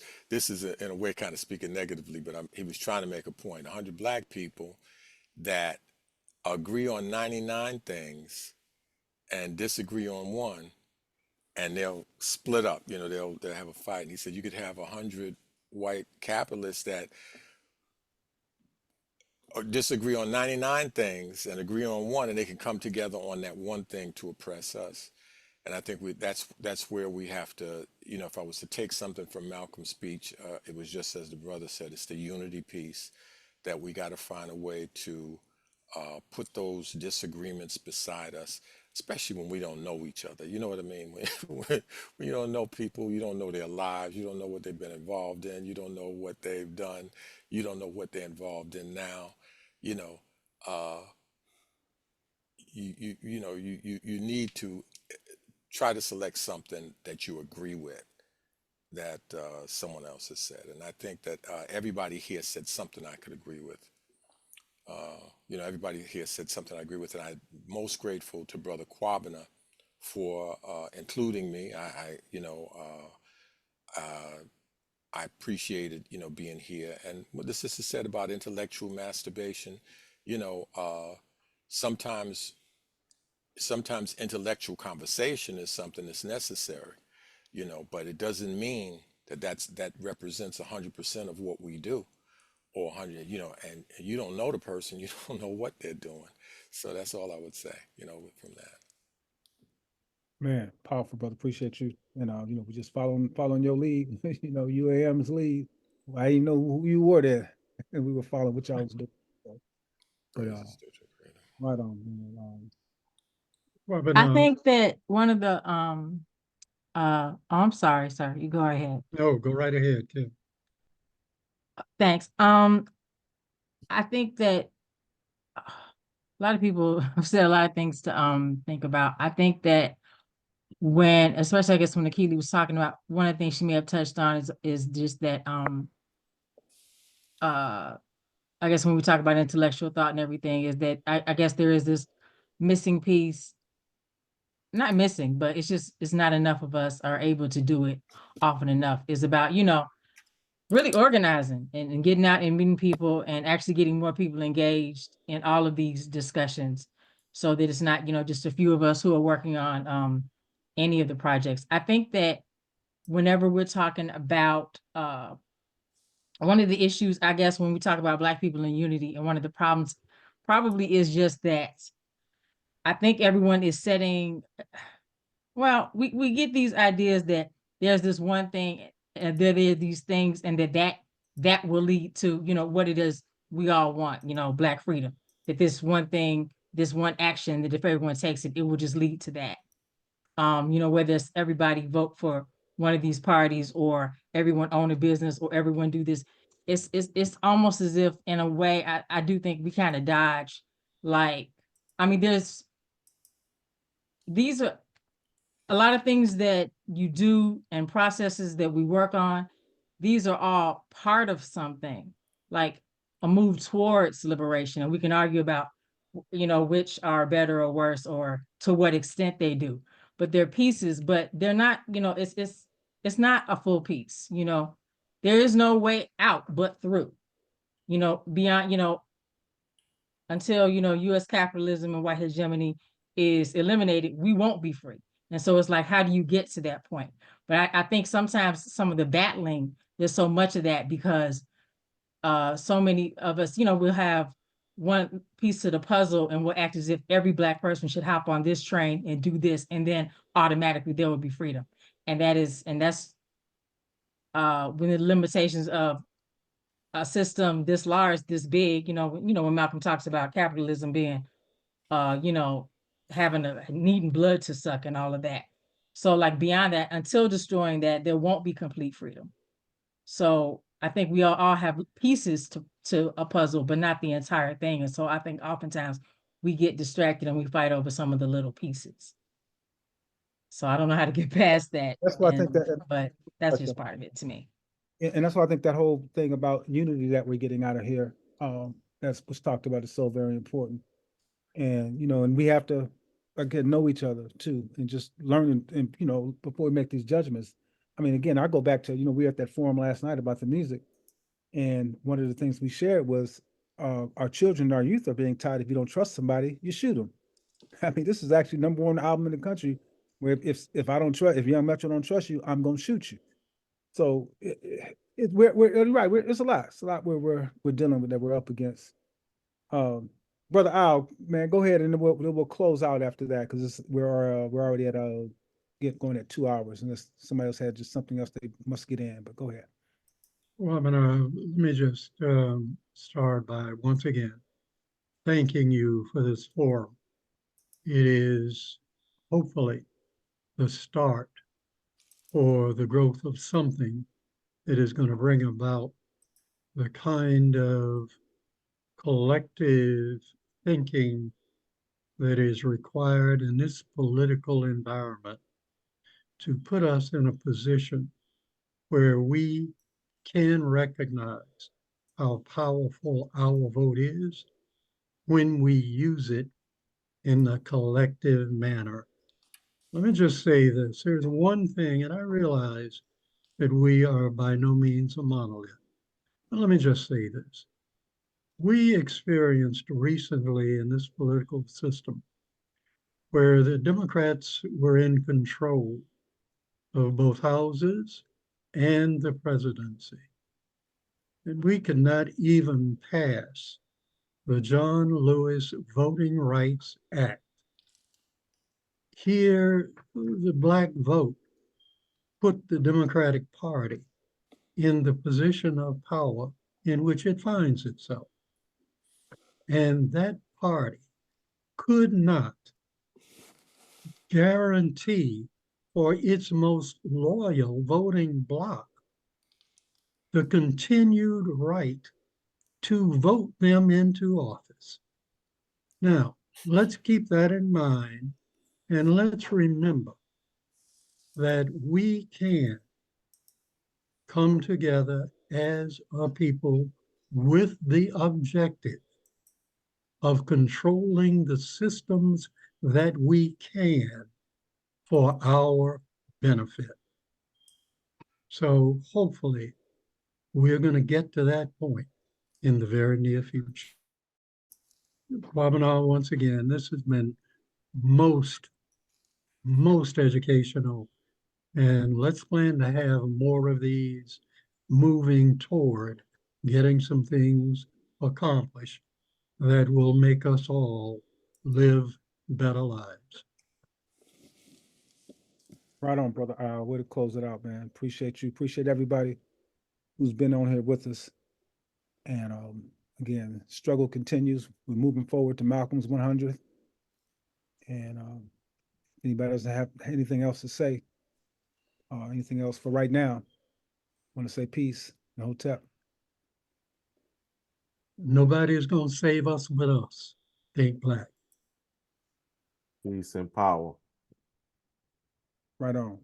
in a way kind of speaking negatively, but he was trying to make a point. 100 black people that agree on 99 things and disagree on one, and they'll split up. They'll have a fight. And he said you could have 100 white capitalists that disagree on 99 things and agree on one, and they can come together on that one thing to oppress us. And I think that's where we have to, if I was to take something from Malcolm's speech, it was just as the brother said, it's the unity piece that we got to find a way to put those disagreements beside us, especially when we don't know each other. You know what I mean? When you don't know people, you don't know their lives, you don't know what they've been involved in, you don't know what they've done, you don't know what they're involved in now. You need to try to select something that you agree with that someone else has said. And I think that everybody here said something I could agree with. Everybody here said something I agree with, and I'm most grateful to Brother Kwabena for including me. I appreciated, being here. And what the sister said about intellectual masturbation, you know, sometimes sometimes intellectual conversation is something that's necessary, but it doesn't mean that represents 100% of what we do, or 100, and you don't know the person, you don't know what they're doing. So that's all I would say, from that. Man, powerful, brother. Appreciate you. And we just following your lead, UAM's lead. I didn't know who you were there, and we were following what y'all was doing. So, but Praises to the Creator. right on, man. Well, but I think that one of the oh, I'm sorry, sir. You go ahead. no, go right ahead, Tim. Thanks. I think that a lot of people have said a lot of things to think about. I think that when, especially I guess when Akili was talking about, one of the things she may have touched on is just that I guess when we talk about intellectual thought and everything, is that I guess there is this missing piece, not missing, but it's not enough of us are able to do it often enough. It's about, really organizing and getting out and meeting people and actually getting more people engaged in all of these discussions, so that it's not, just a few of us who are working on any of the projects. I think that whenever we're talking about one of the issues, I guess, when we talk about Black people in unity, and one of the problems probably is just that I think everyone is setting, well, we get these ideas that there's this one thing and there are these things, and that will lead to, what it is we all want, Black freedom. That this one thing, this one action, that if everyone takes it, it will just lead to that. Whether it's everybody vote for one of these parties, or everyone own a business, or everyone do this. It's almost as if, in a way, I do think we kind of dodge, like, I mean, these are a lot of things that you do and processes that we work on. These are all part of something, like a move towards liberation. And we can argue about, which are better or worse, or to what extent they do. But they're pieces, but they're not, it's not a full piece. There is no way out but through, beyond, until, US capitalism and white hegemony is eliminated, we won't be free. And so it's like, how do you get to that point? But I think sometimes some of the battling, there's so much of that, because so many of us, we'll have one piece of the puzzle and we'll act as if every Black person should hop on this train and do this, and then automatically there will be freedom. And that's when the limitations of a system this large, this big, when Malcolm talks about capitalism being having needing blood to suck and all of that. So, like, beyond that, until destroying that, there won't be complete freedom. So I think we all have pieces to a puzzle, but not the entire thing. And so I think oftentimes we get distracted and we fight over some of the little pieces. So I don't know how to get past that. That's why I think but that's just part of it to me. And that's why I think that whole thing about unity that we're getting out of here, that's what's talked about, is so very important. And and we have to, again, know each other too, and just learn, and before we make these judgments. I mean, again, I go back to, we were at that forum last night about the music, and one of the things we shared was our children, our youth are being taught, if you don't trust somebody, you shoot them. I mean, this is actually #1 album in the country, where if I don't trust, if Young Metro don't trust you, I'm gonna shoot you. So we're right. It's a lot. It's a lot where we're dealing with, that we're up against. Brother Al, man, go ahead, and then we'll close out after that, because we're already at going at 2 hours, unless somebody else had just something else they must get in. But go ahead. Well, let me just start by once again thanking you for this forum. It is hopefully the start for the growth of something that is going to bring about the kind of collective thinking that is required in this political environment to put us in a position where we can recognize how powerful our vote is when we use it in a collective manner. Let me just say this. There's one thing, and I realize that we are by no means a monolith. But let me just say this. We experienced recently in this political system where the Democrats were in control of both houses and the presidency. And we could not even pass the John Lewis Voting Rights Act. Here, the black vote put the Democratic Party in the position of power in which it finds itself. And that party could not guarantee for its most loyal voting bloc the continued right to vote them into office. Now, let's keep that in mind, and let's remember that we can come together as a people with the objective of controlling the systems that we can for our benefit. So hopefully we're going to get to that point in the very near future. Webinar, once again, this has been most educational, and let's plan to have more of these moving toward getting some things accomplished that will make us all live better lives. Right on, brother. Way to close it out, man. Appreciate you. Appreciate everybody who's been on here with us. And again, struggle continues. We're moving forward to Malcolm's 100th. And anybody doesn't have anything else to say, anything else for right now, want to say peace and hotep. Nobody is going to save us but us. Think black. Peace and power. Right on.